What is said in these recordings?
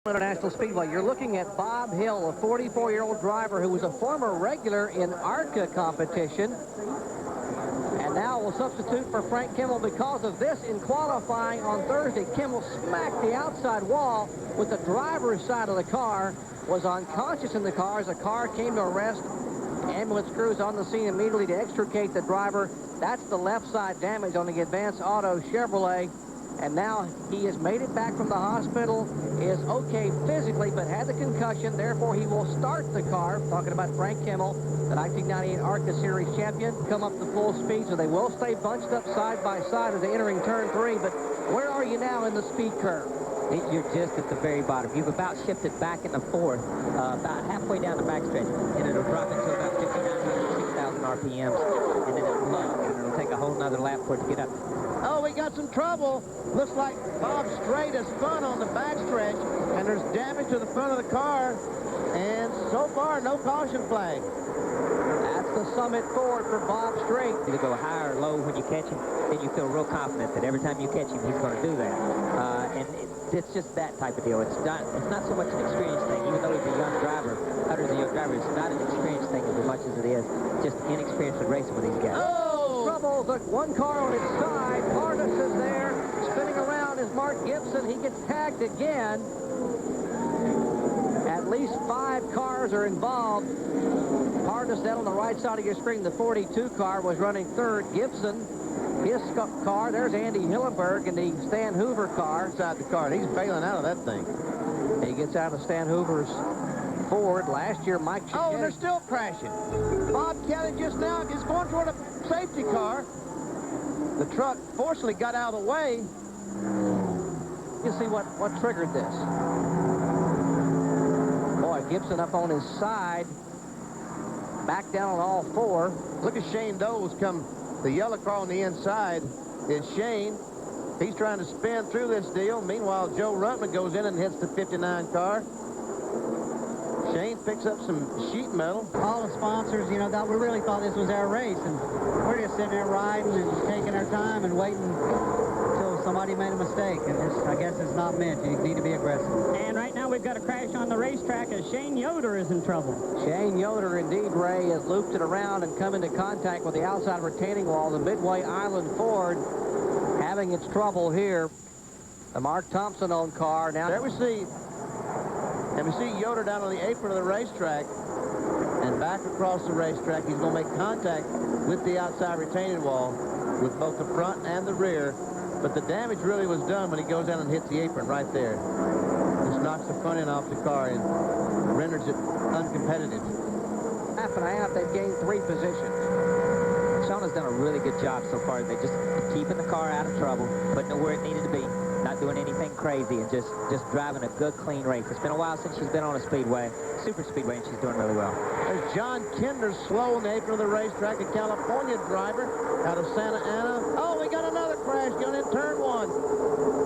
International Speedway. You're looking at Bob Hill, a 44-year-old driver who was a former regular in Arca competition. And now will substitute for Frank Kimmel because of this in qualifying on Thursday. Kimmel smacked the outside wall with the driver's side of the car, was unconscious in the car as the car came to a rest. Ambulance crews on the scene immediately to extricate the driver. That's the left side damage on the Advance Auto Chevrolet. And now he has made it back from the hospital, is okay physically, but had the concussion. Therefore, he will start the car. Talking about Frank Kimmel, the 1998 Arca Series champion, come up to full speed, so they will stay bunched up side by side as they entering turn 3. But where are you now in the speed curve? You're just at the very bottom. You've about shifted back in the fourth, about halfway down the backstretch, and it'll drop into about 5,900, 6,000 RPMs, and then it'll plug, and it'll take a whole nother lap for it to get up. Oh, we got some trouble. Looks like Bob Strait has spun on the backstretch, and there's damage to the front of the car, and so far, no caution flag. That's the summit forward for Bob Strait. You go high or low when you catch him, then you feel real confident that every time you catch him, he's going to do that. And it's just that type of deal. It's not so much an experience thing. Even though he's a young driver, Hunter's a young driver, it's not an experience thing as much as it is just inexperience with racing with these guys. Trouble, the one car on its side. Parnas is there. Spinning around is Mark Gibson. He gets tagged again. At least 5 cars are involved. Parnas down on the right side of your screen. The 42 car was running third. Gibson, his car. There's Andy Hillenberg in the Stan Hoover car. Inside the car, and he's bailing out of that thing. He gets out of Stan Hoover's Ford. Last year, Mike Chichetti. Oh, and they're still crashing. Bob Kelly just now is going toward a safety car. The truck fortunately got out of the way. You see what triggered this. Boy, Gibson up on his side. Back down on all 4. Look at Shane Dole's come. The yellow car on the inside is Shane. He's trying to spin through this deal. Meanwhile, Joe Ruttman goes in and hits the 59 car. Shane picks up some sheet metal. All the sponsors, you know, we really thought this was our race, and we're just sitting there riding and taking our time and waiting until somebody made a mistake. And I guess it's not meant. You need to be aggressive. And right now we've got a crash on the racetrack as Shane Yoder is in trouble. Shane Yoder, indeed, Ray, has looped it around and come into contact with the outside retaining wall. The Midway Island Ford having its trouble here. The Mark Thompson-owned car. Now there we see Yoder down on the apron of the racetrack, and back across the racetrack. He's going to make contact with the outside retaining wall with both the front and the rear. But the damage really was done when he goes down and hits the apron right there. Just knocks the front end off the car and renders it uncompetitive. Half and a half, they've gained 3 positions. Shauna's done a really good job so far. They're just keeping the car out of trouble, putting it where it needed to be, not doing anything crazy, and just driving a good, clean race. It's been a while since she's been on a speedway, super speedway, and she's doing really well. There's John Kinder slow on the apron of the racetrack, a California driver out of Santa Ana. Oh, we got another crash going in turn 1.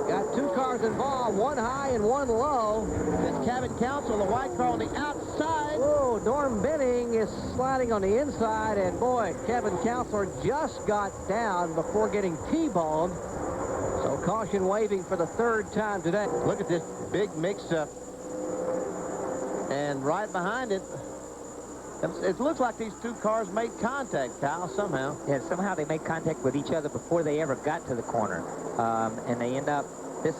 Got 2 cars involved, one high and one low. It's Cabin Council, the white car on the outside. Oh, Norm Benning is sliding on the inside, and boy, Kevin Counselor just got down before getting T-boned. So caution waving for the 3rd time today. Look at this big mix-up. And right behind it, it looks like these 2 cars made contact, Kyle, somehow. Yeah, somehow they made contact with each other before they ever got to the corner. And they end up, it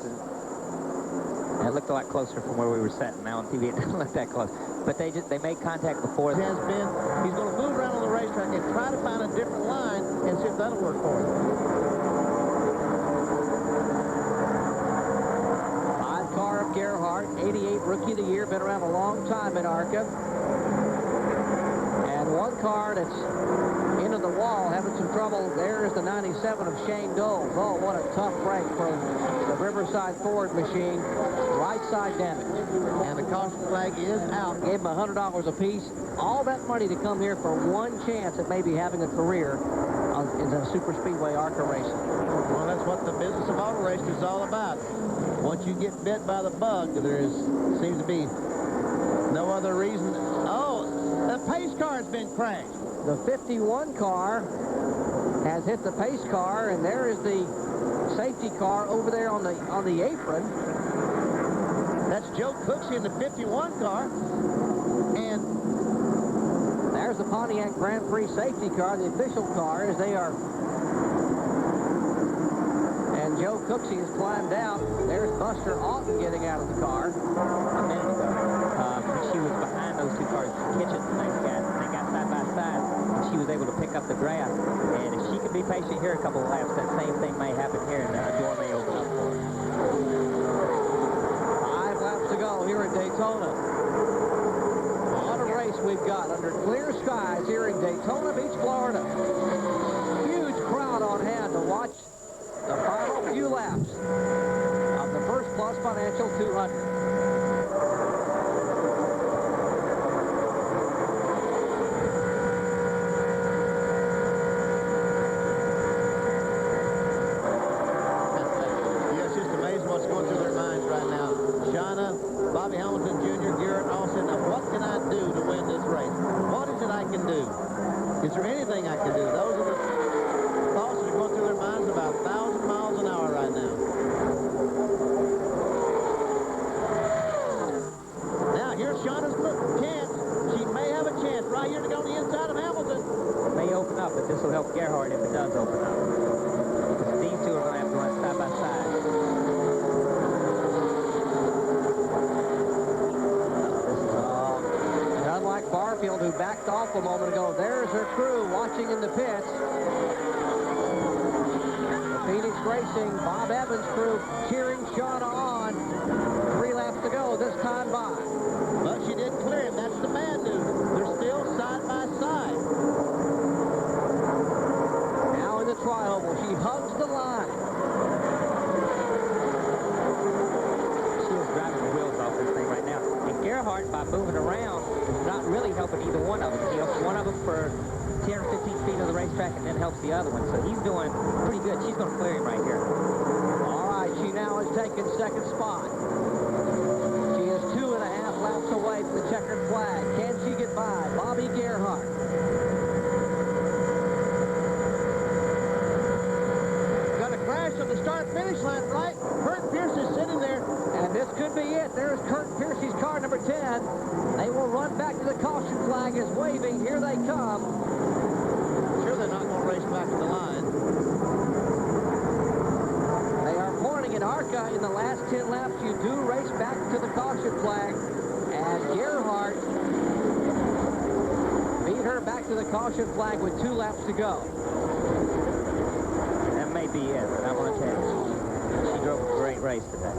looked a lot closer from where we were sitting. Now on TV, it doesn't look that close. But they made contact before. He's going to move around on the racetrack and try to find a different line and see if that'll work for him. 5-car of Gerhardt, 88 Rookie of the Year, been around a long time at Arca. And 1 car that's into the wall, having some trouble. There is the 97 of Shane Dole. Oh, what a tough break from the Riverside Ford machine. Right side damage. And the caution flag is out. Gave him $100 apiece. All that money to come here for 1 chance at maybe having a career in the super speedway Arca racing. Well, that's what the business of auto racing is all about. Once you get bit by the bug, seems to be no other reason. Oh, the pace car has been crashed. The 51 car has hit the pace car, and there is the safety car over there on the apron. That's Joe Cooksey in the 51 car. And there's the Pontiac Grand Prix safety car, the official car, as they are. And Joe Cooksey has climbed out. There's Buster Alton getting out of the car. A minute ago, she was behind those two cars, kitchen. They got side by side, and she was able to pick up the draft. And if she can be patient here a couple of laps, that same thing may happen here, and a door may open up for her. 5 laps to go here at Daytona. What a race we've got under clear skies here in Daytona Beach, Florida. Huge crowd on hand to watch the final few laps of the First Plus Financial 200. Bobby Hamilton Jr., Garrett Austin. Now, what can I do to win this race? What is it I can do? Is there anything I can do? Those are the thoughts that are going through their minds about 1,000 miles an hour right now. Now, here's Shauna's chance. She may have a chance right here to go on the inside of Hamilton. It may open up, but this will help Gerhardt if it does open up. Because these two are going to have to run side by side. Barfield, who backed off a moment ago. There's her crew watching in the pits. The Phoenix Racing, Bob Evans' crew cheering Shauna on. 3 laps to go this time by. But she did clear him. That's the bad news. They're still side by side. Now in the tri-oval, she hugs the line. She is driving the wheels off this thing right now. And Gerhardt, by moving around, is not really helping either one of them. He helps one of them for 10 or 15 feet of the racetrack and then helps the other one. So he's doing pretty good. She's going to clear him right here. All right, she now has taken second spot. She is 2.5 laps away from the checkered flag. Can she get by Bobby Gerhardt? Got a crash on the start-finish line, right? Kurt Pierce is sitting there. And this could be it. There's Kurt Pierce's car, number 10. They will run back to the caution flag is waving. Here they come. Sure they're not going to race back to the line. They are pointing at Arca in the last 10 laps. You do race back to the caution flag. And Gerhardt beat her back to the caution flag with 2 laps to go. That may be it, but I'm going to tell you, she drove a great race today.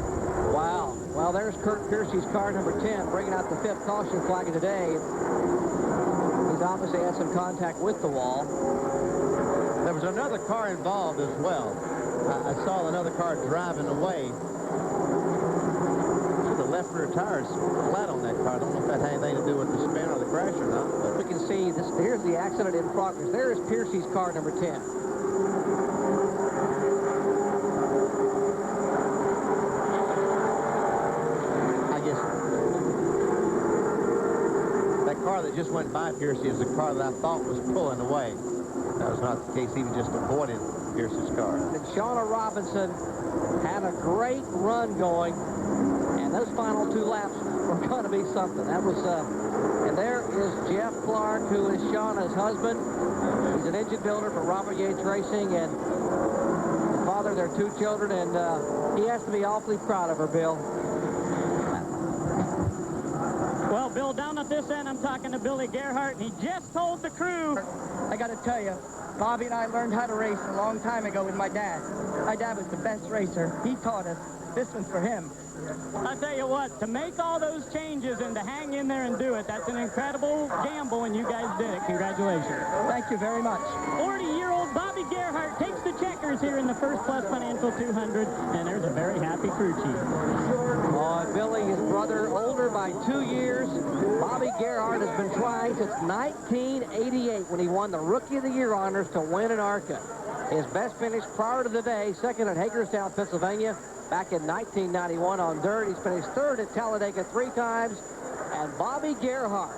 Wow. Well, there's Kurt Pierce's car, number 10, bringing out the 5th caution flag of the day. He's obviously had some contact with the wall. There was another car involved as well. I saw another car driving away. The left rear tires flat on that car. I don't know if that had anything to do with the spin or the crash or not. But we can see this. Here's the accident in progress. There is Pierce's car, number 10. That just went by Piercy is the car that I thought was pulling away. That was not the case. He was just avoiding Pierce's car. And Shauna Robinson had a great run going, and those final 2 laps were going to be something. That was, and there is Jeff Clark, who is Shauna's husband. He's an engine builder for Robert Yates Racing, and the father of their 2 children, and he has to be awfully proud of her, Bill. Well, Bill, down at this end, I'm talking to Billy Gerhardt, and he just told the crew. I got to tell you, Bobby and I learned how to race a long time ago with my dad. My dad was the best racer. He taught us. This one's for him. I'll tell you what, to make all those changes and to hang in there and do it, that's an incredible gamble, and you guys did it. Congratulations. Thank you very much. 40-year-old Bobby Gerhardt takes the checkers here in the First Plus Financial 200, and there's a very happy crew chief. Billy, his brother, older by 2 years. Bobby Gerhardt has been trying since 1988 when he won the Rookie of the Year honors to win an Arca. His best finish prior to the day, second at Hagerstown, Pennsylvania, back in 1991 on dirt. He's finished 3rd at Talladega 3 times. And Bobby Gerhardt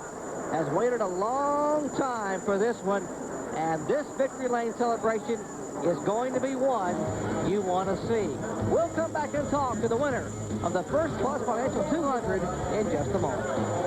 has waited a long time for this one. And this victory lane celebration is going to be one you want to see. We'll come back and talk to the winner of the First Plus Financial 200 in just a moment.